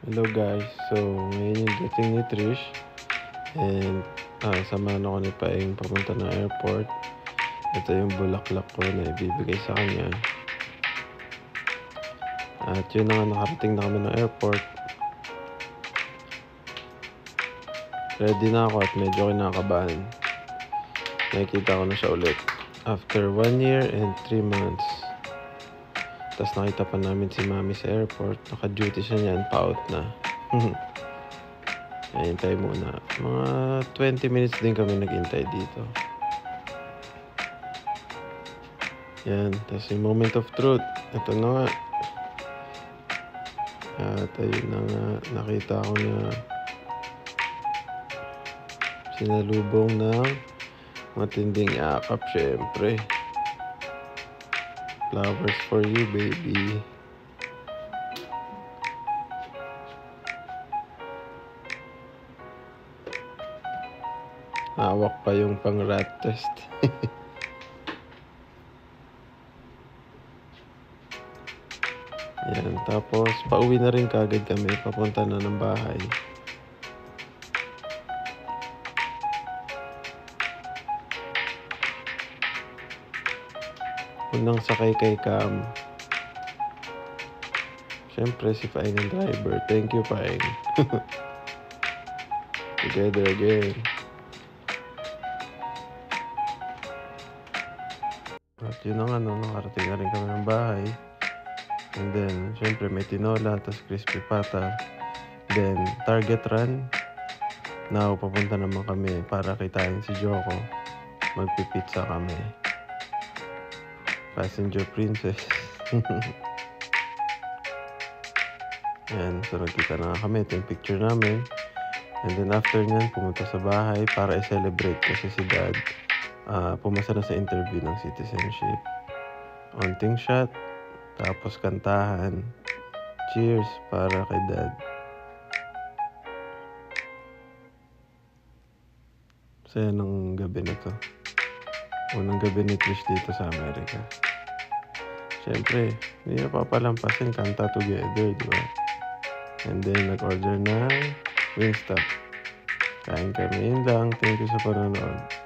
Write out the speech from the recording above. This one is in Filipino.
Hello guys, so ngayon yung dating ni Trish and samahan ako ni Paeng papunta ng airport. Ito yung bulaklak ko na ibibigay sa kanya. At yun na nga, nakarating na kami ng airport. Ready na ako at medyo kinakabahan. Nakikita ko na siya ulit after 1 year and 3 months. Tapos nakita pa namin si Mami sa airport. Naka-duty siya niyan, pa-out na. Hintay muna. Mga 20 minutes din kami naghintay dito. Yan. Tapos yung moment of truth. Ito na nga. At ayun na nga. Nakita ko na sinalubong ng matinding yakap, syempre. Flowers for you, baby. Hawak pa yung pang rat test. Yan, tapos pauwi na rin kagad kami, papunta na ng bahay. Unang sakay kay Cam. Siyempre si Paeng ang driver. Thank you, Paeng. Together again. At yun na nga, nakarating na rin kami ng bahay. And then, syempre may tinola, tapos crispy pata. Then, Target run. Now, papunta naman kami para kitain si Joko. Magpipizza kami. Passenger princess. Yan, so nagkita na kami. Ito yung picture namin. And then after nyan, pumunta sa bahay para i-celebrate kasi si Dad pumasa na sa interview ng citizenship. Onting shot, tapos kantahan. Cheers para kay Dad. Saya ng gabi na to. Unang gabi ni Trish dito sa Amerika. Siyempre, hindi na papalampasin, kanta together, di ba? And then, nag-order ng Wingstop. Kain kami. Yun lang. Thank you sa panonood.